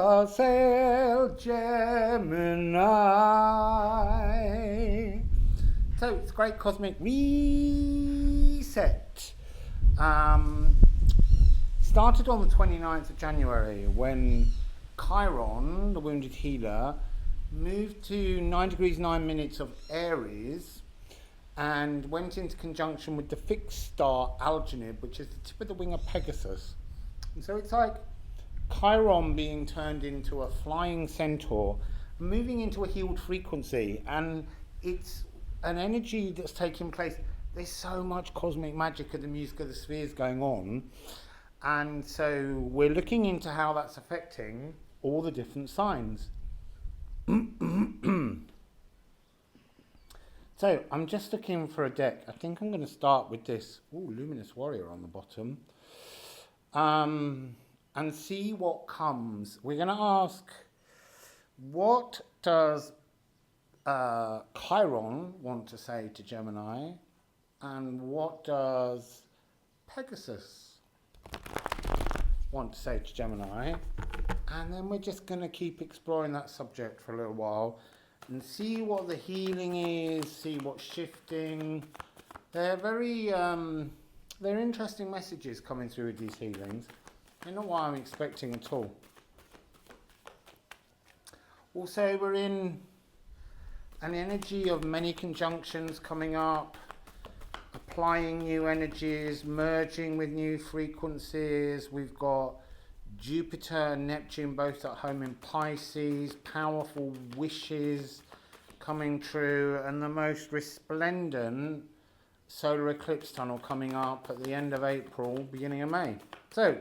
Wassail, Gemini. So it's a great cosmic reset. Started on the 29th of January when Chiron, the wounded healer, moved to 9 degrees 9 minutes of Aries and went into conjunction with the fixed star Alchemy, which is the tip of the wing of Pegasus. And so it's like Chiron being turned into a flying centaur, moving into a healed frequency, and it's an energy that's taking place. There's so much cosmic magic of the music of the spheres going on, and so we're looking into how that's affecting all the different signs. So I'm just looking for a deck. I think I'm going to start with this Luminous Warrior on the bottom, and see what comes. We're going to ask, what does Chiron want to say to Gemini, and what does Pegasus want to say to Gemini? And then we're just going to keep exploring that subject for a little while and see what the healing is, see what's shifting. They're very they're interesting messages coming through with these healings. They're not what I'm expecting at all. Also, we're in an energy of many conjunctions coming up, applying new energies, merging with new frequencies. We've got Jupiter and Neptune both at home in Pisces, powerful wishes coming true, and the most resplendent solar eclipse tunnel coming up at the end of April, beginning of May. So,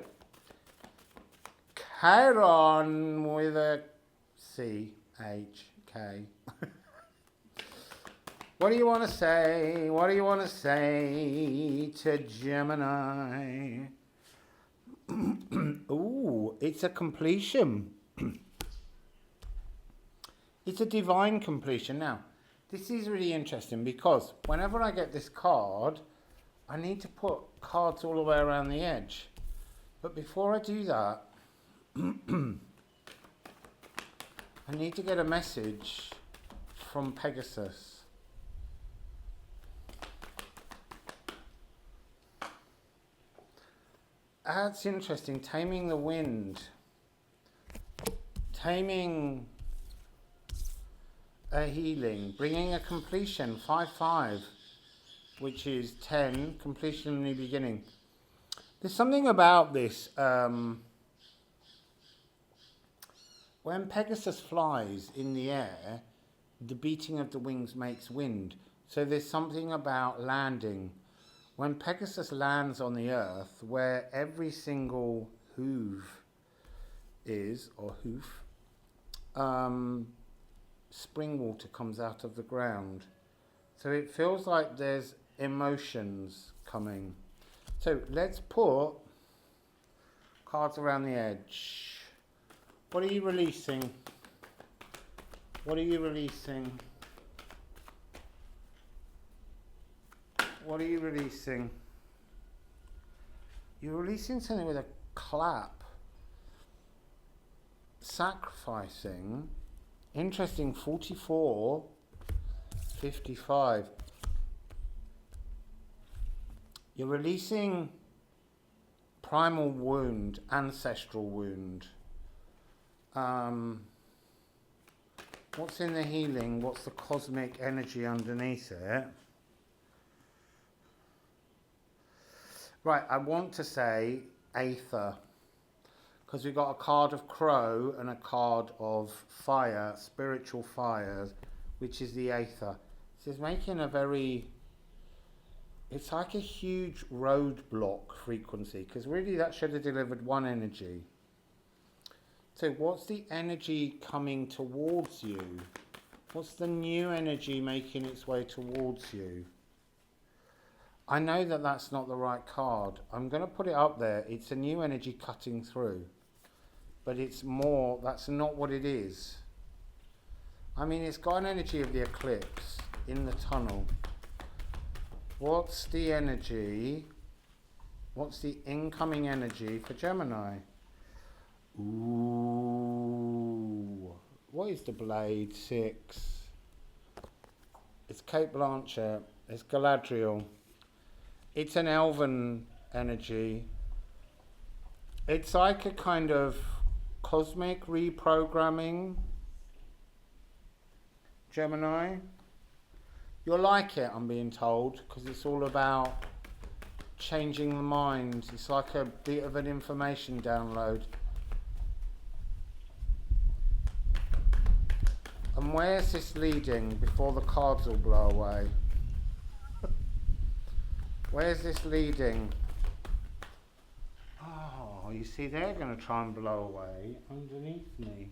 Chiron with a C-H-K. What do you want to say? What do you want to say to Gemini? Ooh, it's a completion. It's a divine completion. Now, this is really interesting because whenever I get this card, I need to put cards all the way around the edge. But before I do that, I need to get a message from Pegasus. That's interesting. Taming the wind. Taming a healing. Bringing a completion. 5-5. Which is 10. Completion and new beginning. There's something about this. When Pegasus flies in the air, the beating of the wings makes wind. So there's something about landing. When Pegasus lands on the earth, where every single hoof is, or hoof, spring water comes out of the ground. So it feels like there's emotions coming. So let's put cards around the edge. What are you releasing? What are you releasing? What are you releasing? You're releasing something with a clap. Sacrificing. Interesting, 44, 55. You're releasing primal wound, ancestral wound. What's in the healing? What's the cosmic energy underneath it? Right, I want to say Aether, because we've got a card of crow and a card of fire, spiritual fires, which is the Aether. This is making a very, it's like a huge roadblock frequency, because really that should have delivered one energy. So what's the energy coming towards you? What's the new energy making its way towards you? I know that that's not the right card. I'm going to put it up there. It's a new energy cutting through. But it's more, that's not what it is. I mean, it's got an energy of the eclipse in the tunnel. What's the energy? What's the incoming energy for Gemini? Ooh. what is the blade? 6. It's Cape Blanchett. It's Galadriel. It's an elven energy. It's like a kind of cosmic reprogramming. Gemini. You'll like it, I'm being told, because it's all about changing the mind. It's like a bit of an information download. And where's this leading before the cards all blow away? Where's this leading? Oh, you see, they're going to try and blow away underneath me.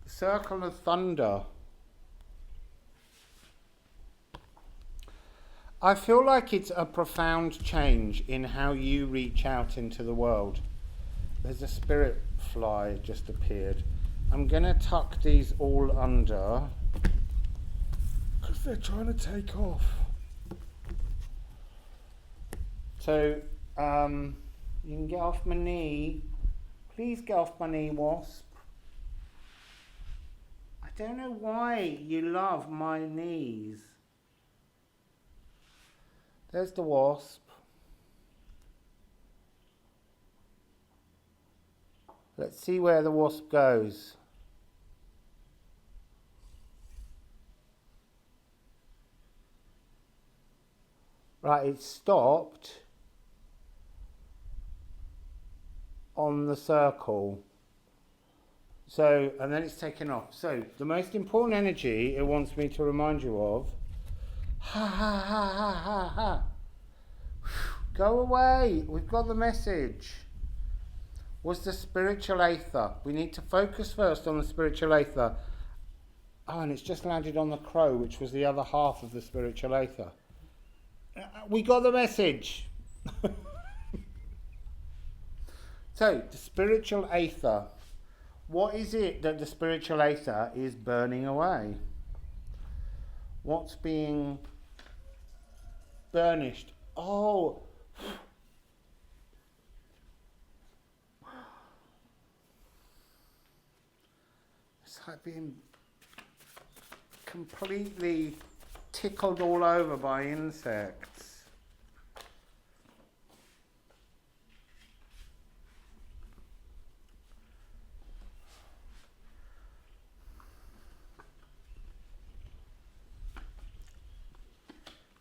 The Circle of Thunder. I feel like it's a profound change in how you reach out into the world. There's a spirit fly just appeared. I'm going to tuck these all under because they're trying to take off. So, you can get off my knee. Please get off my knee, wasp. I don't know why you love my knees. There's the wasp. Let's see where the wasp goes. Right, it stopped on the circle. So, and then it's taken off. So, the most important energy it wants me to remind you of, ha ha ha ha ha ha. Go away, we've got the message. Was the spiritual aether. We need to focus first on the spiritual aether. Oh, and it's just landed on the crow, which was the other half of the spiritual aether. We got the message. So, the spiritual aether. What is it that the spiritual aether is burning away? What's being burnished? Oh, it's like being completely tickled all over by insects.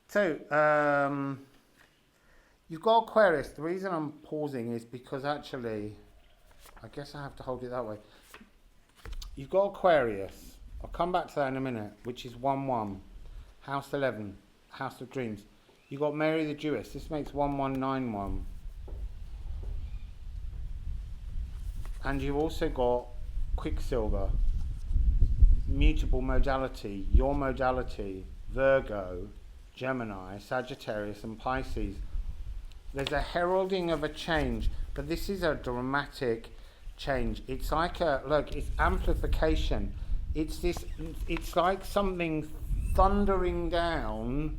So, you've got Aquarius. The reason I'm pausing is because actually, I guess I have to hold it that way. You've got Aquarius. I'll come back to that in a minute, which is 1-1. House 11, House of Dreams. You've got Mary the Jewess. This makes 1191. And you've also got Quicksilver. Mutable modality. Your modality. Virgo, Gemini, Sagittarius and Pisces. There's a heralding of a change, but this is a dramatic change. It's like a, look, it's amplification. It's this, it's like something thundering down.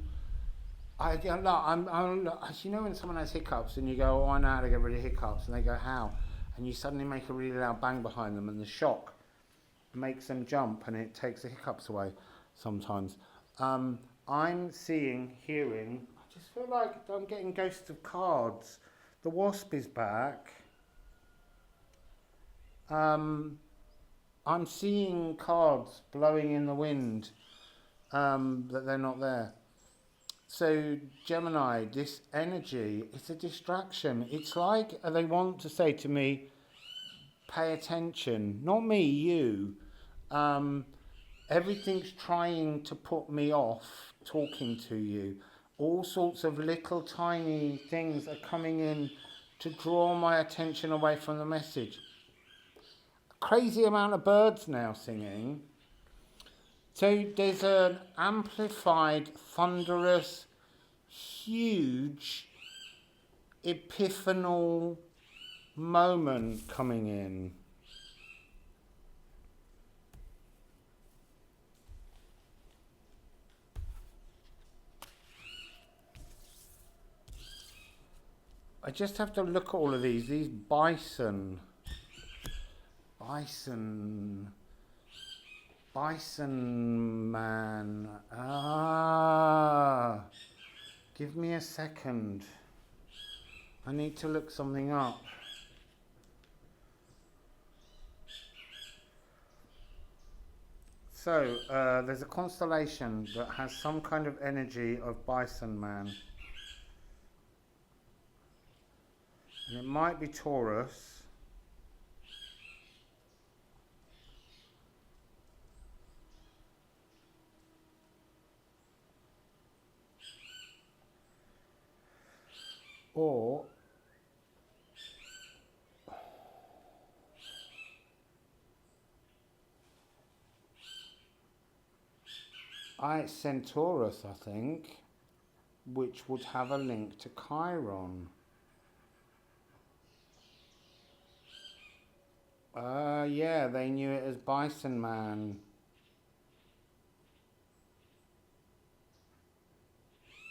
You know when someone has hiccups and you go, oh, I know how to get rid of hiccups, and they go, how? And you suddenly make a really loud bang behind them and the shock makes them jump and it takes the hiccups away sometimes. I'm seeing, hearing, I just feel like I'm getting ghosts of cards. The wasp is back. I'm seeing cards blowing in the wind, that they're not there. So Gemini, this energy, it's a distraction. It's like they want to say to me, pay attention. Not me, you. Everything's trying to put me off talking to you. All sorts of little tiny things are coming in to draw my attention away from the message. A crazy amount of birds now singing. So there's an amplified, thunderous, huge, epiphanal moment coming in. I just have to look at all of these bison. Bison. Bison man. Ah. Give me a second. I need to look something up. So, there's a constellation that has some kind of energy of Bison Man. And it might be Taurus. Or Centaurus, I think, which would have a link to Chiron. Yeah, they knew it as Bison Man.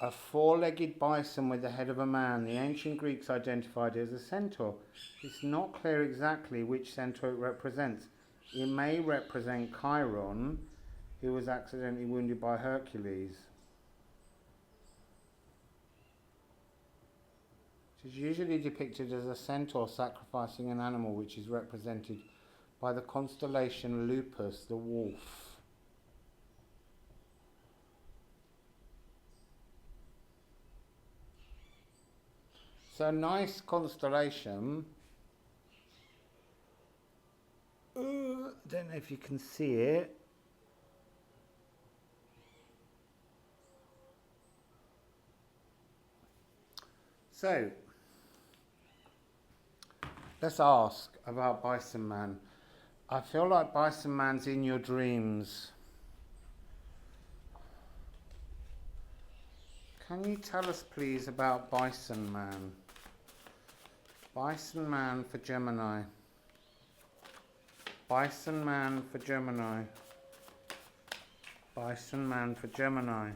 A four-legged bison with the head of a man. The ancient Greeks identified it as a centaur. It's not clear exactly which centaur it represents. It may represent Chiron, who was accidentally wounded by Hercules. It is usually depicted as a centaur sacrificing an animal, which is represented by the constellation Lupus, the wolf. So nice constellation. Don't know if you can see it. So let's ask about Bison Man. I feel like Bison Man's in your dreams. Can you tell us please about Bison Man? Bison Man for Gemini. Bison Man for Gemini. Bison Man for Gemini.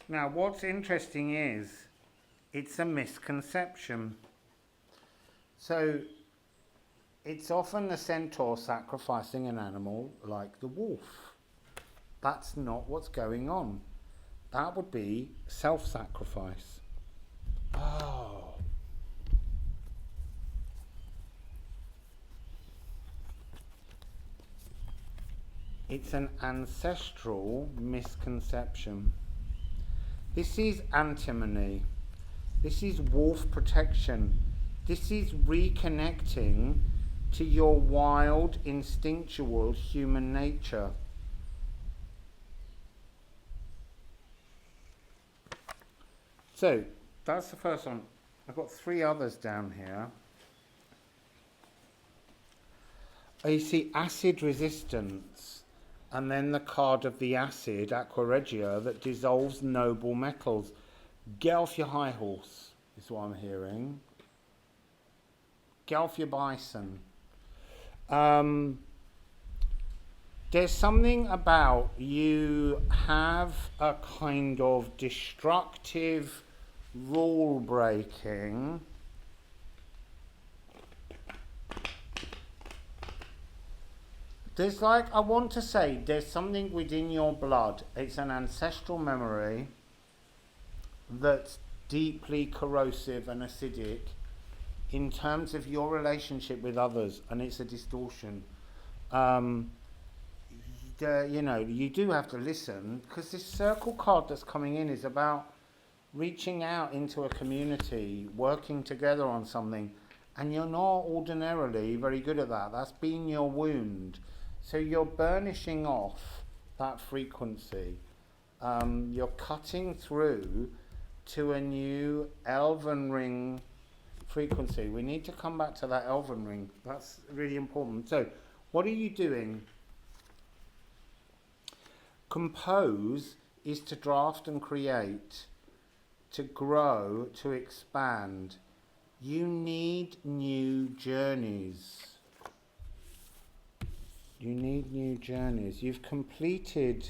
Now what's interesting is it's a misconception. So it's often the centaur sacrificing an animal like the wolf. That's not what's going on. That would be self-sacrifice. Oh. It's an ancestral misconception. This is antimony. This is wolf protection. This is reconnecting to your wild, instinctual human nature. So, that's the first one. I've got 3 others down here. You see acid resistance, and then the card of the acid, Aqua Regia, that dissolves noble metals. Get off your high horse, is what I'm hearing. Get off your bison. There's something about you have a kind of destructive rule breaking. There's like, I want to say, there's something within your blood. It's an ancestral memory that's deeply corrosive and acidic in terms of your relationship with others, and it's a distortion. You know, you do have to listen, because this circle card that's coming in is about reaching out into a community, working together on something, and you're not ordinarily very good at that. That's been your wound. So you're burnishing off that frequency. You're cutting through to a new elven ring frequency. We need to come back to that elven ring. That's really important. So what are you doing? Compose is to draft and create, to grow, to expand. You need new journeys. You need new journeys. You've completed,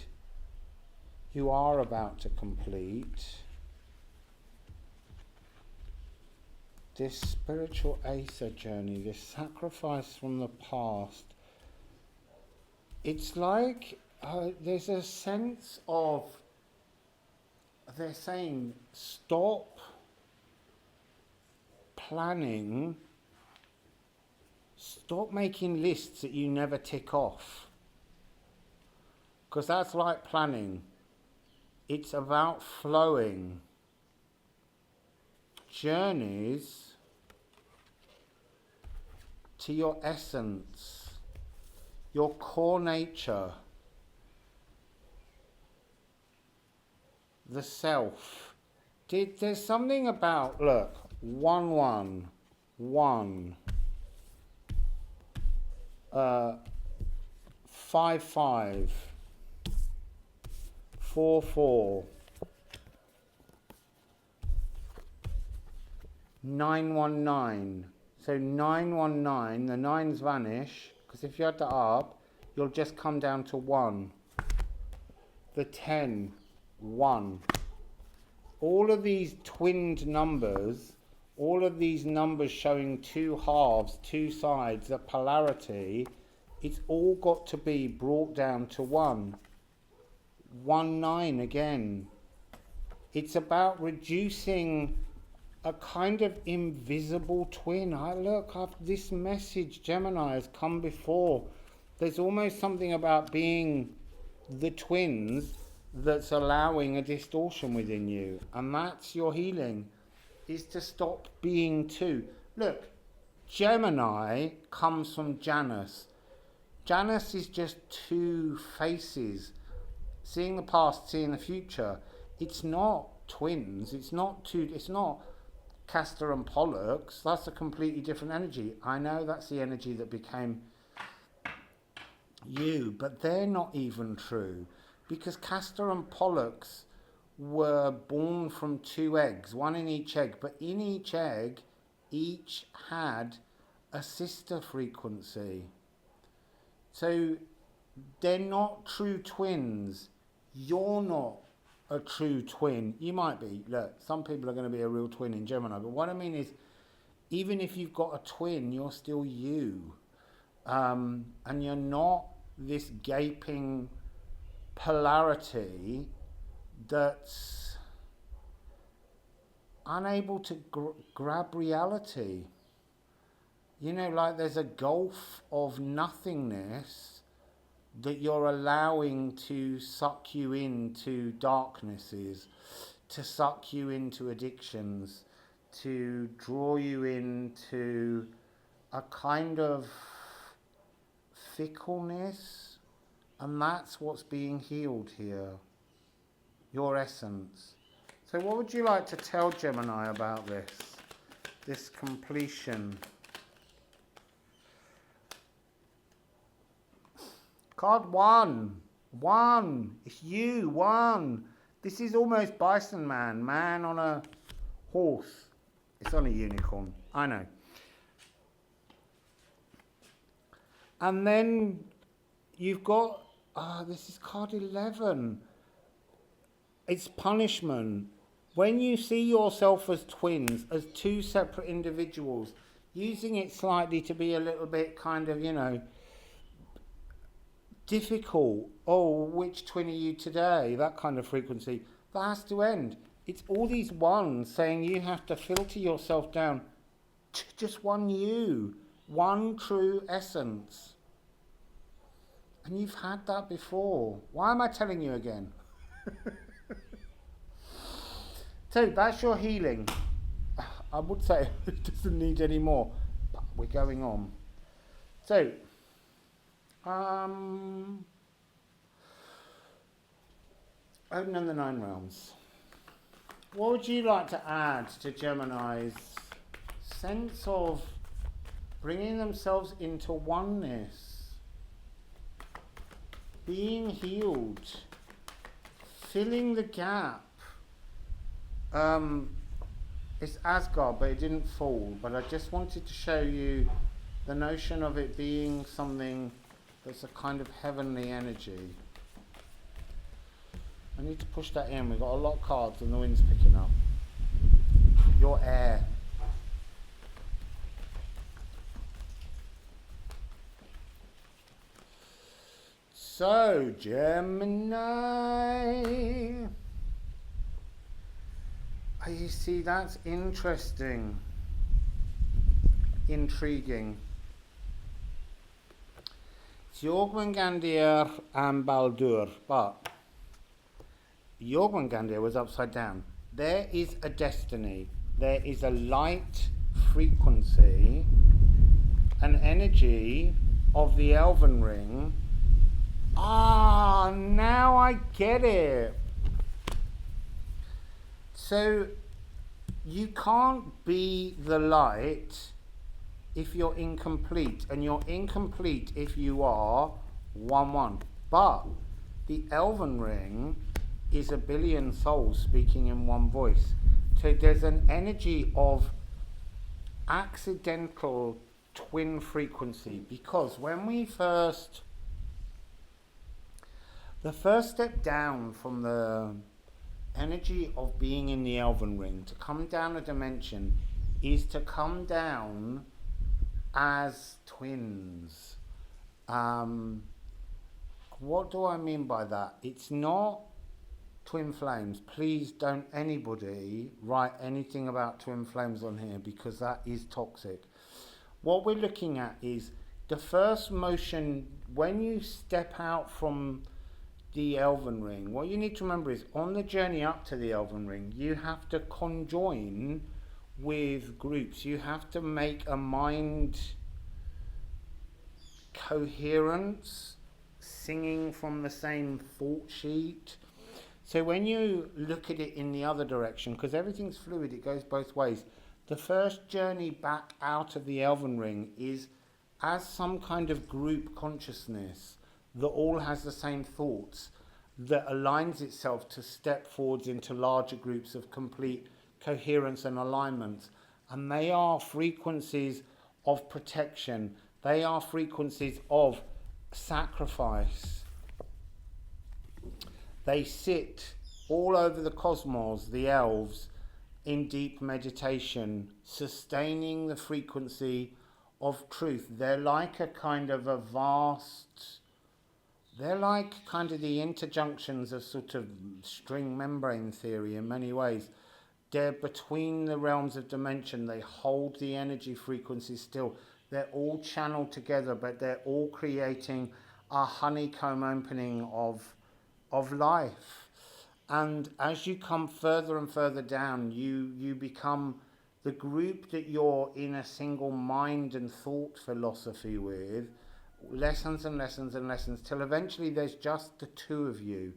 you are about to complete this spiritual Acer journey, this sacrifice from the past, it's like there's a sense of, they're saying, stop planning, stop making lists that you never tick off. Because that's like planning. It's about flowing. Journeys to your essence, your core nature, the self. There's something about, look, 1 1 1 5 5 4 4 919. So 919, the 9s vanish, because if you add that up, you'll just come down to 1. The 10, 1. All of these twinned numbers, all of these numbers showing two halves, two sides, a polarity, it's all got to be brought down to 1. 1 9 again. It's about reducing a kind of invisible twin. This message, Gemini, has come before. There's almost something about being the twins that's allowing a distortion within you. And that's your healing, is to stop being two. Look, Gemini comes from Janus. Janus is just two faces, seeing the past, seeing the future. It's not twins. It's not two. It's not Castor and Pollux. That's a completely different energy. I know that's the energy that became you, but they're not even true, because Castor and Pollux were born from 2 eggs, one in each egg, but in each egg, each had a sister frequency. So they're not true twins. You're not a true twin. You might be. Look, some people are going to be a real twin in Gemini, but what I mean is, even if you've got a twin, you're still you. And you're not this gaping polarity that's unable to grab reality. You know, like there's a gulf of nothingness that you're allowing to suck you into darknesses, to suck you into addictions, to draw you into a kind of fickleness, and that's what's being healed here, your essence. So what would you like to tell Gemini about this completion? Card 1. 1. It's you. 1. This is almost Bison Man on a horse. It's on a unicorn. I know. And then you've got, this is card 11. It's punishment. When you see yourself as twins, as two separate individuals, using it slightly to be a little bit kind of, difficult. Oh, which twin are you today? That kind of frequency. That has to end. It's all these ones saying you have to filter yourself down to just one you, one true essence. And you've had that before. Why am I telling you again? So that's your healing. I would say it doesn't need any more, but we're going on. So, Odin and the 9 realms. What would you like to add to Gemini's sense of bringing themselves into oneness, being healed, filling the gap? It's Asgard, but it didn't fall. But I just wanted to show you the notion of it being something that's a kind of heavenly energy. I need to push that in. We've got a lot of cards and the wind's picking up. Your air. So, Gemini. Oh, you see, that's interesting. Intriguing. Jormungandr and Baldur, but Jormungandr was upside down. There is a destiny. There is a light frequency, an energy of the elven ring. Ah, now I get it. So you can't be the light if you're incomplete, and you're incomplete if you are 1-1. But the elven ring is a billion souls speaking in one voice. So there's an energy of accidental twin frequency, because when we the first step down from the energy of being in the elven ring to come down a dimension is to come down as twins. What do I mean by that? It's not twin flames. Please don't anybody write anything about twin flames on here, because that is toxic. What we're looking at is the first motion when you step out from the elven ring. What you need to remember is on the journey up to the elven ring, you have to conjoin with groups. You have to make a mind coherence, singing from the same thought sheet. So when you look at it in the other direction, because everything's fluid, it goes both ways. The first journey back out of the elven ring is as some kind of group consciousness that all has the same thoughts, that aligns itself to step forwards into larger groups of complete coherence and alignment. And they are frequencies of protection. They are frequencies of sacrifice. They sit all over the cosmos, the elves, in deep meditation, sustaining the frequency of truth. They're like a kind of a vast, they're like kind of the interjunctions of sort of string membrane theory in many ways. They're between the realms of dimension. They hold the energy frequency still. They're all channeled together, but they're all creating a honeycomb opening of life. And as you come further and further down, you become the group that you're in a single mind and thought philosophy with, lessons and lessons and lessons, till eventually there's just the two of you.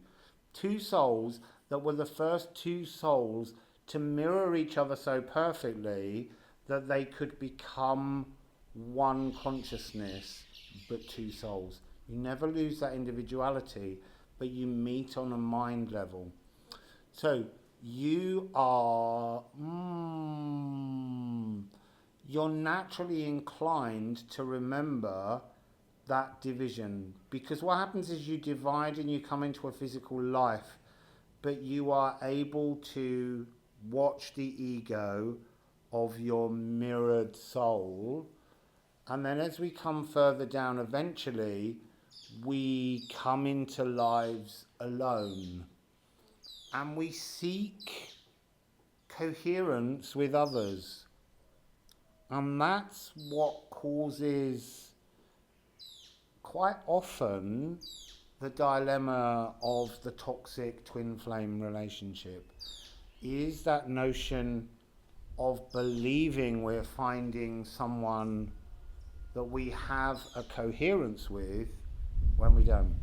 Two souls that were the first two souls to mirror each other so perfectly that they could become one consciousness, but two souls. You never lose that individuality, but you meet on a mind level. So you are, you're naturally inclined to remember that division, because what happens is you divide and you come into a physical life, but you are able to watch the ego of your mirrored soul. And then as we come further down, eventually we come into lives alone, and we seek coherence with others. And that's what causes quite often the dilemma of the toxic twin flame relationship, is that notion of believing we're finding someone that we have a coherence with when we don't.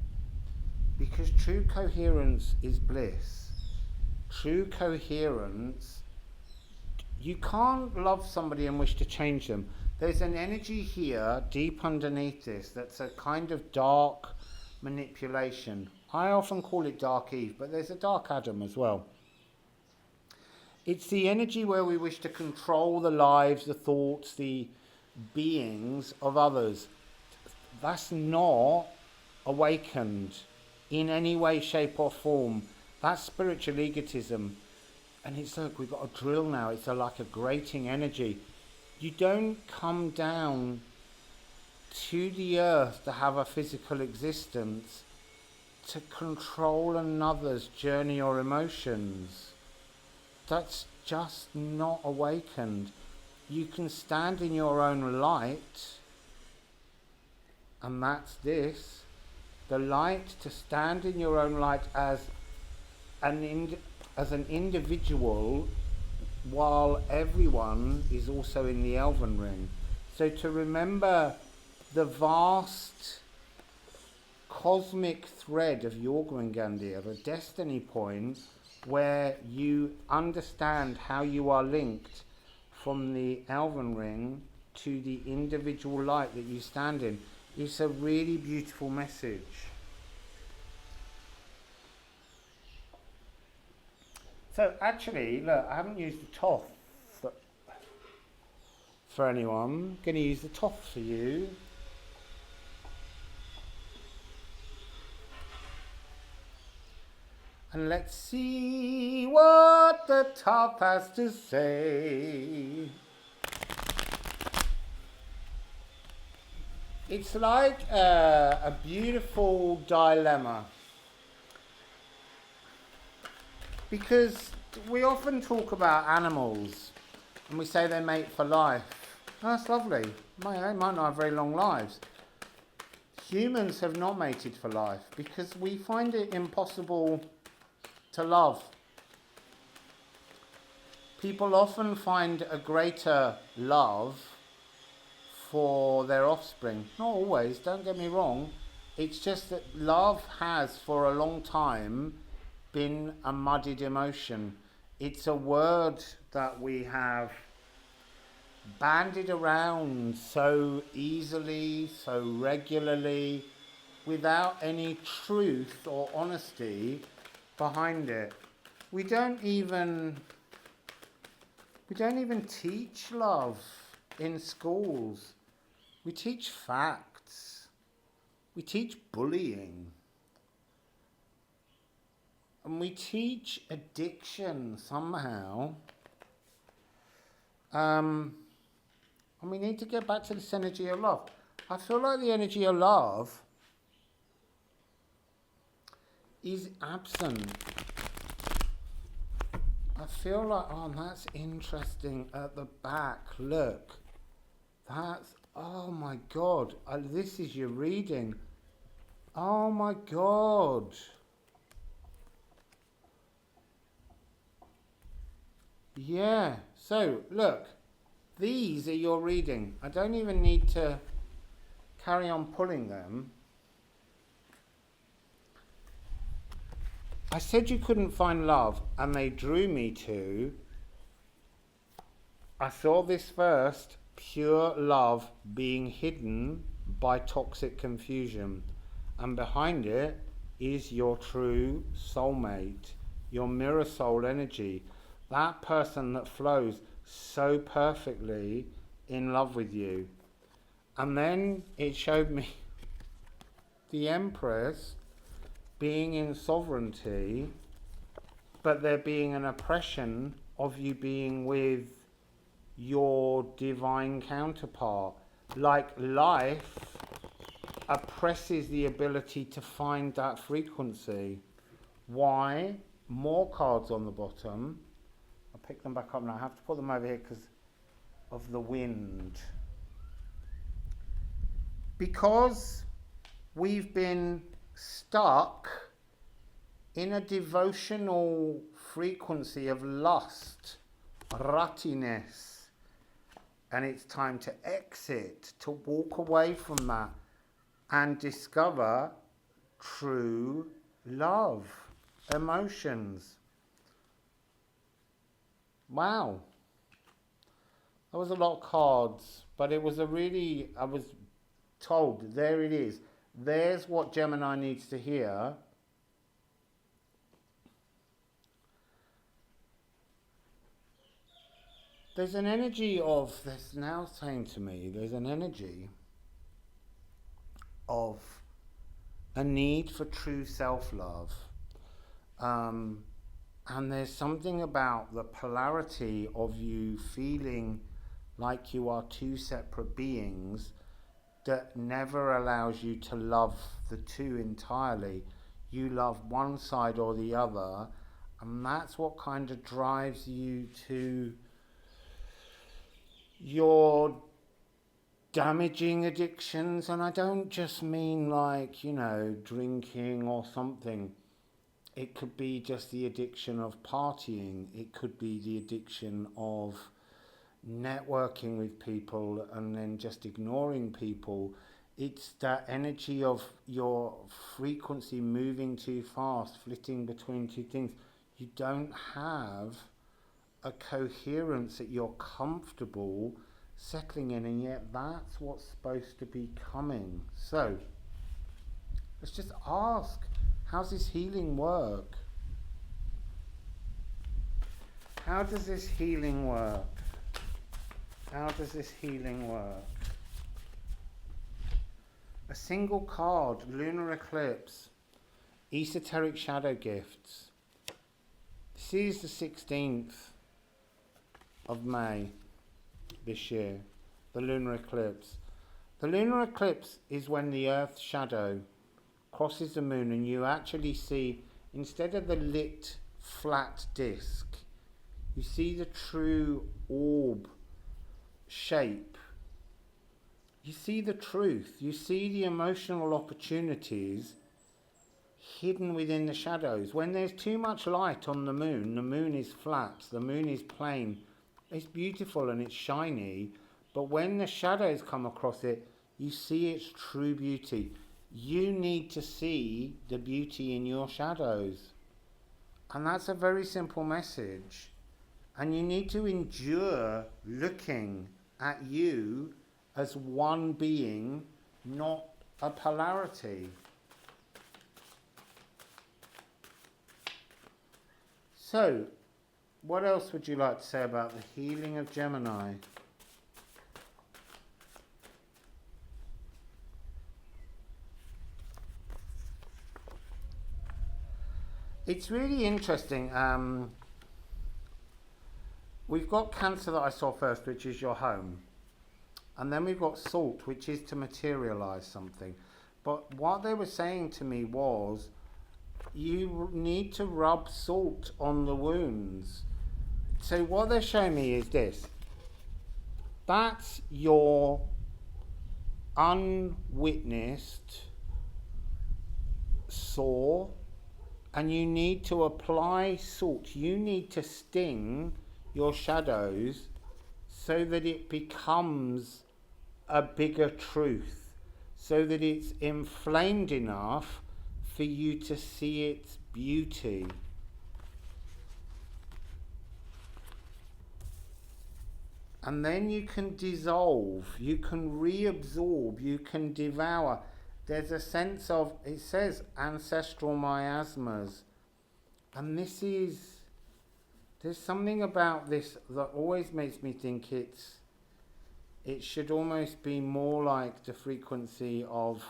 Because true coherence is bliss. True coherence, you can't love somebody and wish to change them. There's an energy here deep underneath this that's a kind of dark manipulation. I often call it dark Eve, but there's a dark Adam as well. It's the energy where we wish to control the lives, the thoughts, the beings of others. That's not awakened in any way, shape or form. That's spiritual egotism. And it's like, we've got a drill now. It's like a grating energy. You don't come down to the earth to have a physical existence to control another's journey or emotions. That's just not awakened. You can stand in your own light, and that's this. The light, to stand in your own light as an individual, while everyone is also in the elven ring. So to remember the vast cosmic thread of Jormungandr, the destiny point, where you understand how you are linked from the elven ring to the individual light that you stand in. It's a really beautiful message. So actually, look, I haven't used the Thoth for anyone. I'm going to use the Thoth for you. And let's see what the Thoth has to say. It's like a beautiful dilemma. Because we often talk about animals and we say they mate for life. That's lovely. They might not have very long lives. Humans have not mated for life because we find it impossible to love. People often find a greater love for their offspring. Not always, don't get me wrong. It's just that love has for a long time been a muddied emotion. It's a word that we have bandied around so easily, so regularly, without any truth or honesty behind it. We don't even teach love in schools. We teach facts. We teach bullying. And we teach addiction somehow. And we need to get back to this energy of love. I feel like the energy of love is absent. I feel like, oh, that's interesting at the back. Look. That's, oh my God. This is your reading. Oh my God. Yeah, so look, these are your reading. I don't even need to carry on pulling them. I said you couldn't find love, and they drew me to, I saw this first, pure love being hidden by toxic confusion. And behind it is your true soulmate, your mirror soul energy. That person that flows so perfectly in love with you. And then it showed me the Empress being in sovereignty, but there being an oppression of you being with your divine counterpart. Like life oppresses the ability to find that frequency. Why? More cards on the bottom. I'll pick them back up now. I have to put them over here because of the wind. Because we've been stuck in a devotional frequency of lust, ruttiness, and it's time to exit, to walk away from that and discover true love, emotions. Wow. That was a lot of cards, but it was I was told, there it is. There's what Gemini needs to hear. There's an energy of, there's now saying to me, there's an energy of a need for true self-love. And there's something about the polarity of you feeling like you are two separate beings that never allows you to love the two entirely. you love one side or the other, and that's what kind of drives you to your damaging addictions. And I don't just mean like, you know, drinking or something. It could be just the addiction of partying. It could be the addiction of networking with people and then just ignoring people. It's that energy of your frequency moving too fast, flitting between two things. You don't have a coherence that you're comfortable settling in, and yet that's what's supposed to be coming. So let's just ask, how's this healing work? How does this healing work? How does this healing work? A single card, lunar eclipse, esoteric shadow gifts. This is the 16th of May this year, the lunar eclipse. The lunar eclipse is when the Earth's shadow crosses the moon and you actually see, instead of the lit flat disc, you see the true orb shape. You see the truth. You see the emotional opportunities hidden within the shadows. When there's too much light on the moon is flat, the moon is plain. It's beautiful and it's shiny, but when the shadows come across it, you see its true beauty. You need to see the beauty in your shadows. And that's a very simple message. And you need to endure looking at you as one being, not a polarity. So, what else would you like to say about the healing of Gemini? It's really interesting. We've got Cancer that I saw first, which is your home. And then we've got Salt, which is to materialize something. But what they were saying to me was, you need to rub salt on the wounds. So what they're showing me is this. That's your unwitnessed sore, and you need to apply salt. You need to sting your shadows so that it becomes a bigger truth, so that it's inflamed enough for you to see its beauty. And then you can dissolve, you can reabsorb, you can devour. There's a sense of, it says, ancestral miasmas. And this is, there's something about this that always makes me think it should almost be more like the frequency of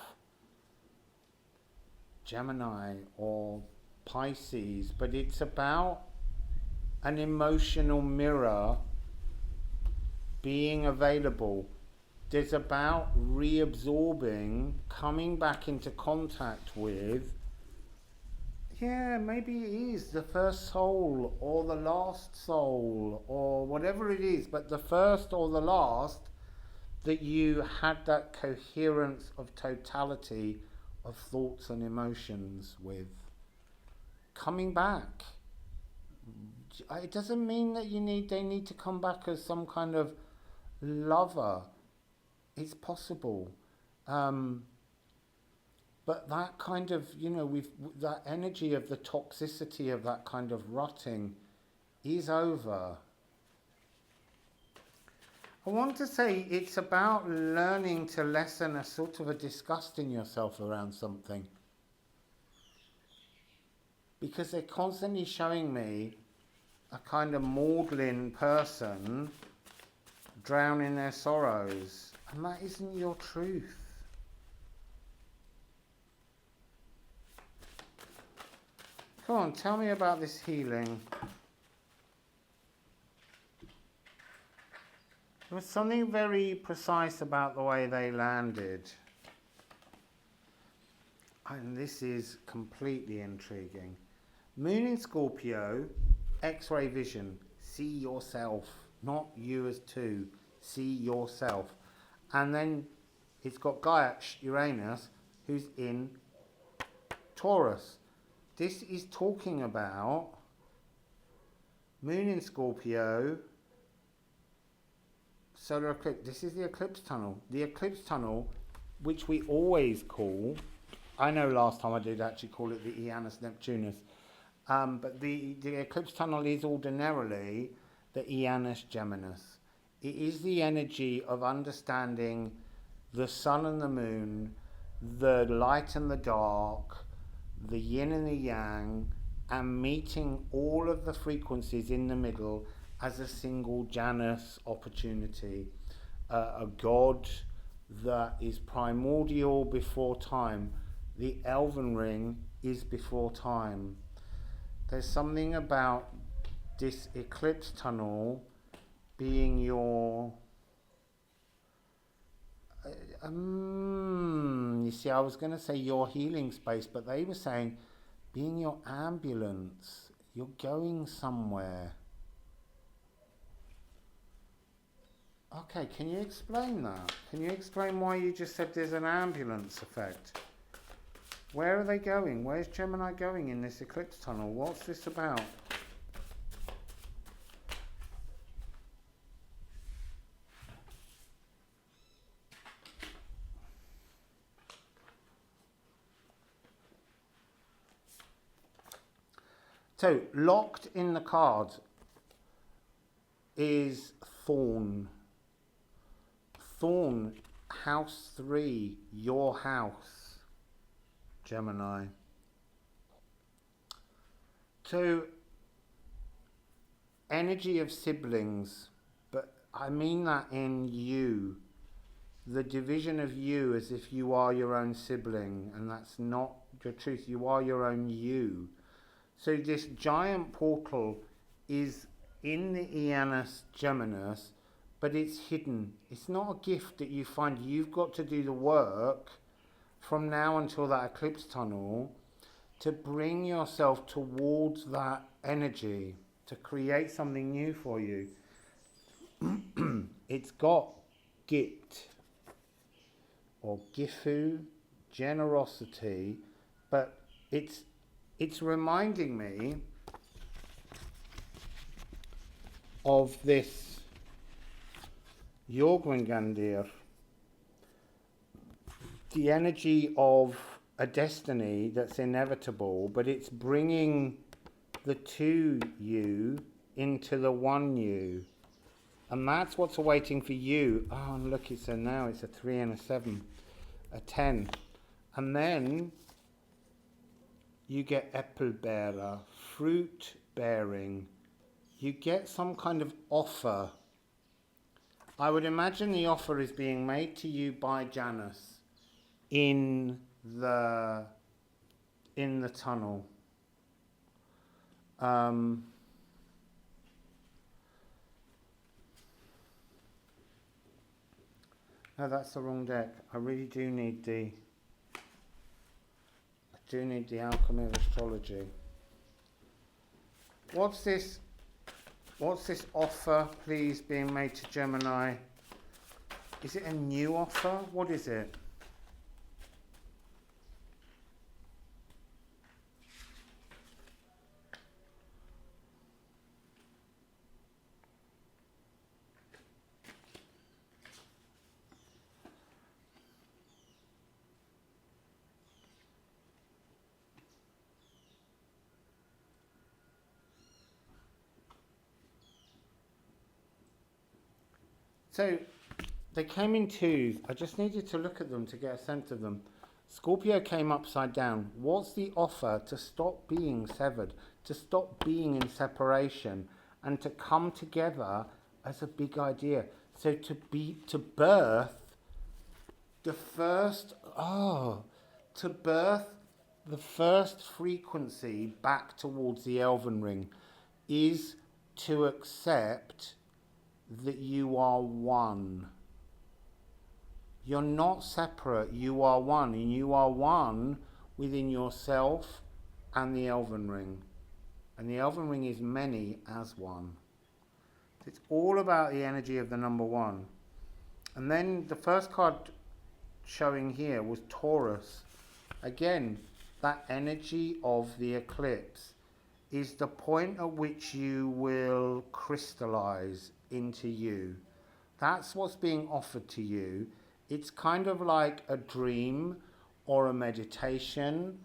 Gemini or Pisces, but it's about an emotional mirror being available. There's about reabsorbing, coming back into contact with, yeah, maybe it is the first soul or the last soul or whatever it is, but the first or the last, that you had that coherence of totality of thoughts and emotions with. Coming back. It doesn't mean that they need to come back as some kind of lover. It's possible. But that kind of, that energy of the toxicity of that kind of rotting is over. I want to say it's about learning to lessen a sort of a disgust in yourself around something. Because they're constantly showing me a kind of maudlin person drowning their sorrows. And that isn't your truth. Come on, tell me about this healing. There was something very precise about the way they landed. and this is completely intriguing. Moon in Scorpio, X-ray vision, see yourself, not you as two, see yourself. And then it's got Gaia, Uranus, who's in Taurus. This is talking about Moon in Scorpio, solar eclipse. This is the eclipse tunnel. The eclipse tunnel, which we always call, I know last time I did actually call it the Janus Neptunus, but the eclipse tunnel is ordinarily the Janus Geminis. It is the energy of understanding the sun and the moon, the light and the dark, the yin and the yang, and meeting all of the frequencies in the middle as a single Janus opportunity. A god that is primordial before time. The elven ring is before time. There's something about this eclipse tunnel being your you see, I was going to say your healing space, but they were saying being your ambulance. You're going somewhere. Okay, can you explain that? Can you explain why you just said there's an ambulance effect? Where are they going? Where's Gemini going in this eclipse tunnel? What's this about? So, locked in the cards is Thorn. Thorn, house 3, your house, Gemini. So, energy of siblings, but I mean that in you. The division of you as if you are your own sibling, and that's not your truth. You are your own you. So this giant portal is in the Janus Geminis, but it's hidden. It's not a gift that you find. You've got to do the work from now until that eclipse tunnel to bring yourself towards that energy, to create something new for you. It's got Git or Gifu, generosity, but it's reminding me of this Jorgvingandir, the energy of a destiny that's inevitable, but it's bringing the two you into the one you. And that's what's awaiting for you. Oh, and look, it's a 3 and a 7, a 10. And then you get Äppelbearer, fruit bearing. You get some kind of offer. I would imagine the offer is being made to you by Janus in the tunnel. No, that's the wrong deck. I really do need the Alchemy of Astrology. What's this offer, please, being made to Gemini? Is it a new offer? What is it? So, they came in twos. I just needed to look at them to get a sense of them. Scorpio came upside down. What's the offer to stop being severed, to stop being in separation, and to come together as a big idea? So to birth the first frequency back towards the elven ring is to accept that you are one. You're not separate, you are one, and you are one within yourself and the elven ring. And the elven ring is many as one. It's all about the energy of the number one. And then the first card showing here was Taurus. Again, that energy of the eclipse is the point at which you will crystallize into you. That's what's being offered to you. It's kind of like a dream or a meditation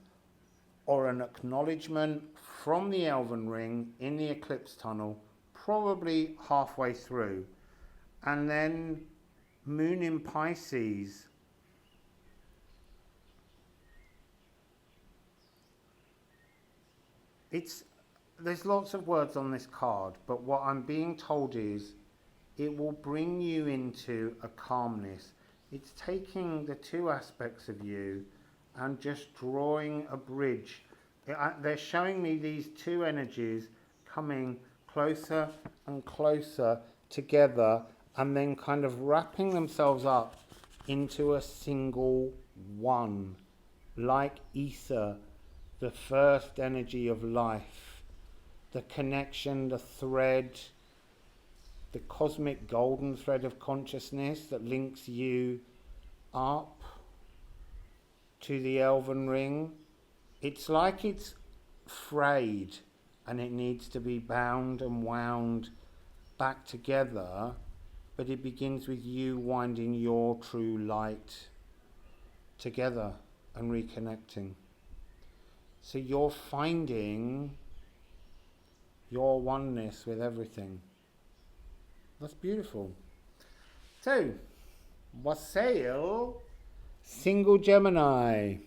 or an acknowledgement from the elven ring in the eclipse tunnel, probably halfway through. And then Moon in Pisces. There's lots of words on this card, but what I'm being told is it will bring you into a calmness. It's taking the two aspects of you and just drawing a bridge. They're showing me these two energies coming closer and closer together and then kind of wrapping themselves up into a single one, like ether, the first energy of life, the connection, the thread, the cosmic golden thread of consciousness that links you up to the elven ring. It's like it's frayed and it needs to be bound and wound back together, but it begins with you winding your true light together and reconnecting. So you're finding your oneness with everything. That's beautiful. So, Wassail, single Gemini.